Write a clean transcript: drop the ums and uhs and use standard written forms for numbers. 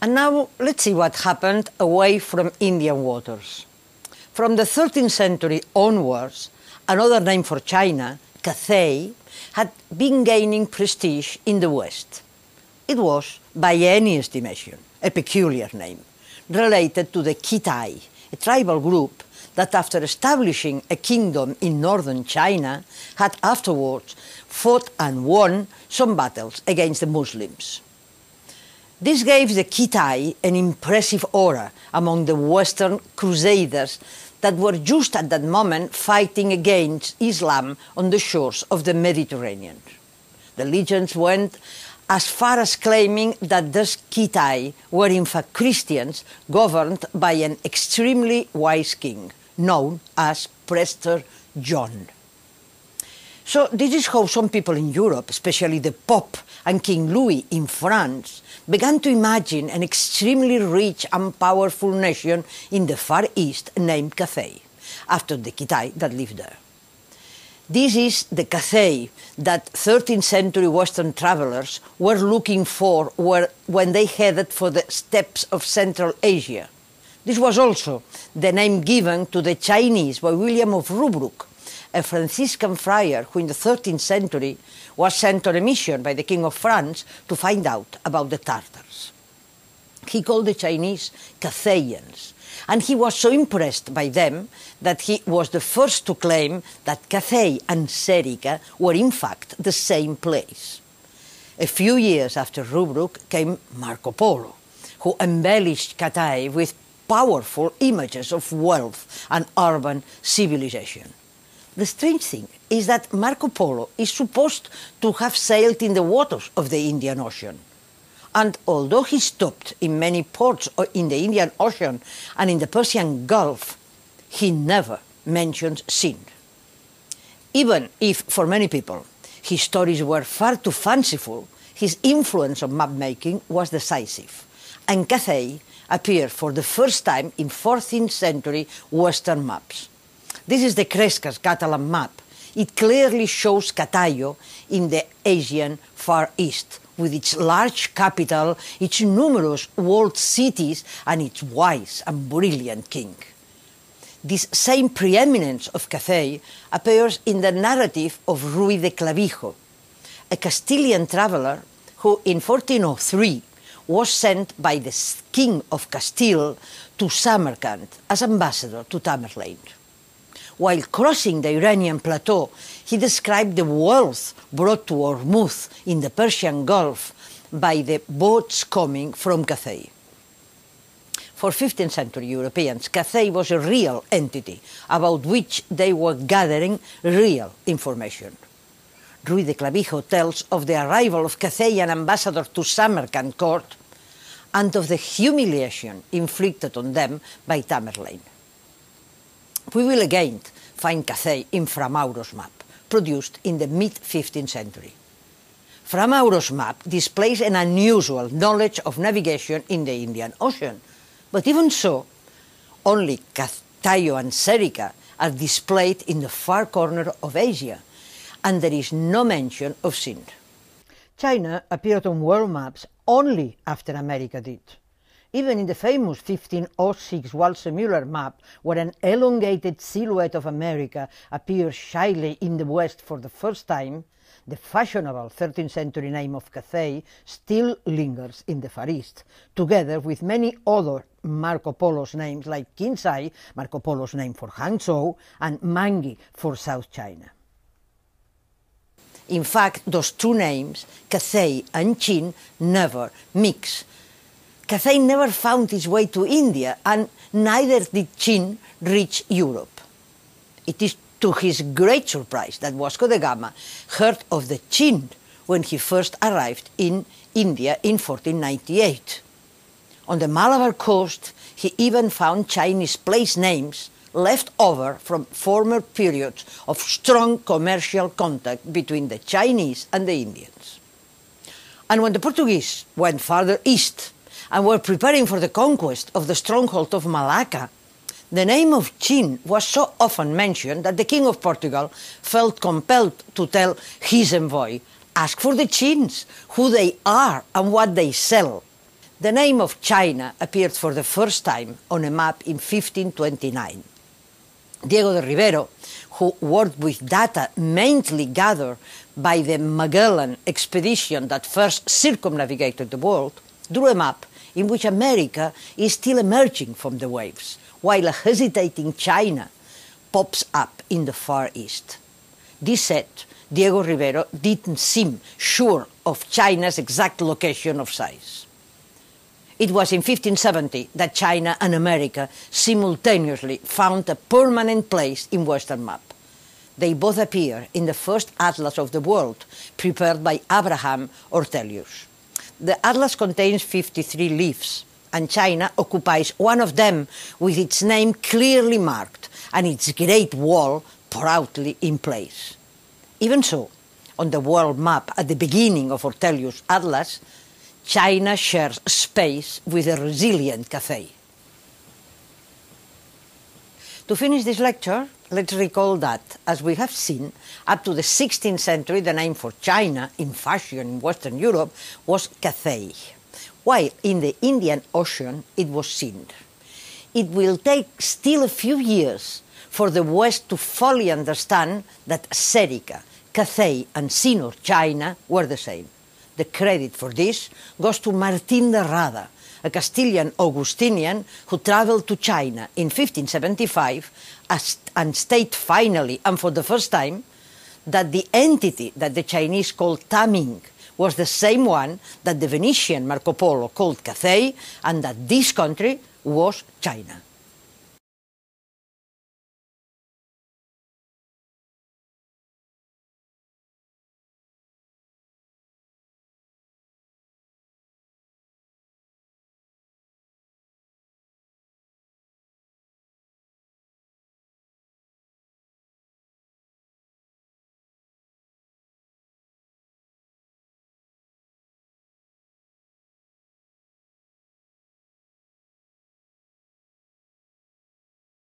And now let's see what happened away from Indian waters. From the 13th century onwards, another name for China, Cathay, had been gaining prestige in the West. It was, by any estimation, a peculiar name, related to the Kitai, a tribal group that after establishing a kingdom in northern China, had afterwards fought and won some battles against the Muslims. This gave the Kitai an impressive aura among the Western crusaders that were just at that moment fighting against Islam on the shores of the Mediterranean. The legends went as far as claiming that these Kitai were in fact Christians governed by an extremely wise king, known as Prester John. So this is how some people in Europe, especially the Pope and King Louis in France, began to imagine an extremely rich and powerful nation in the Far East named Cathay, after the Kitai that lived there. This is the Cathay that 13th century Western travelers were looking for when they headed for the steppes of Central Asia. This was also the name given to the Chinese by William of Rubruck, a Franciscan friar who in the 13th century was sent on a mission by the King of France to find out about the Tartars. He called the Chinese Cathayans, and he was so impressed by them that he was the first to claim that Cathay and Serica were in fact the same place. A few years after Rubruck came Marco Polo, who embellished Cathay with powerful images of wealth and urban civilization. The strange thing is that Marco Polo is supposed to have sailed in the waters of the Indian Ocean. And although he stopped in many ports in the Indian Ocean and in the Persian Gulf, he never mentions Sind. Even if, for many people, his stories were far too fanciful, his influence on map-making was decisive, and Cathay appeared for the first time in 14th century Western maps. This is the Crescas Catalan map. It clearly shows Catayo in the Asian Far East, with its large capital, its numerous walled cities, and its wise and brilliant king. This same preeminence of Cathay appears in the narrative of Ruy de Clavijo, a Castilian traveller who in 1403 was sent by the King of Castile to Samarkand as ambassador to Tamerlane. While crossing the Iranian plateau, he described the wealth brought to Hormuz in the Persian Gulf by the boats coming from Cathay. For 15th century Europeans, Cathay was a real entity about which they were gathering real information. Ruy de Clavijo tells of the arrival of Cathayan ambassador to Samarkand court and of the humiliation inflicted on them by Tamerlane. We will again find Cathay in Fra Mauro's map, produced in the mid-15th century. Fra Mauro's map displays an unusual knowledge of navigation in the Indian Ocean, but even so, only Catayo and Serica are displayed in the far corner of Asia, and there is no mention of Sind. China appeared on world maps only after America did. Even in the famous 1506 Walser-Müller map, where an elongated silhouette of America appears shyly in the west for the first time, the fashionable 13th century name of Cathay still lingers in the Far East, together with many other Marco Polo's names like Kinsai, Marco Polo's name for Hangzhou, and Mangi for South China. In fact, those two names, Cathay and Qin, never mix. Cathay never found its way to India, and neither did Qin reach Europe. It is to his great surprise that Vasco da Gama heard of the Qin when he first arrived in India in 1498. On the Malabar coast, he even found Chinese place names left over from former periods of strong commercial contact between the Chinese and the Indians. And when the Portuguese went farther east and were preparing for the conquest of the stronghold of Malacca, the name of Qin was so often mentioned that the King of Portugal felt compelled to tell his envoy, "Ask for the Qins, who they are and what they sell." The name of China appeared for the first time on a map in 1529. Diego de Rivero, who worked with data mainly gathered by the Magellan expedition that first circumnavigated the world, drew a map in which America is still emerging from the waves, while a hesitating China pops up in the Far East. This said, Diego Rivero didn't seem sure of China's exact location of size. It was in 1570 that China and America simultaneously found a permanent place in Western map. They both appear in the first atlas of the world, prepared by Abraham Ortelius. The atlas contains 53 leaves, and China occupies one of them with its name clearly marked and its Great Wall proudly in place. Even so, on the world map at the beginning of Ortelius' atlas, China shares space with a resilient Cathay. To finish this lecture, let's recall that, as we have seen, up to the 16th century the name for China in fashion in Western Europe was Cathay, while in the Indian Ocean it was Sind. It will take still a few years for the West to fully understand that Serica, Cathay and Sinur China were the same. The credit for this goes to Martín de Rada, a Castilian Augustinian who traveled to China in 1575 and stated finally and for the first time that the entity that the Chinese called Taming was the same one that the Venetian Marco Polo called Cathay, and that this country was China.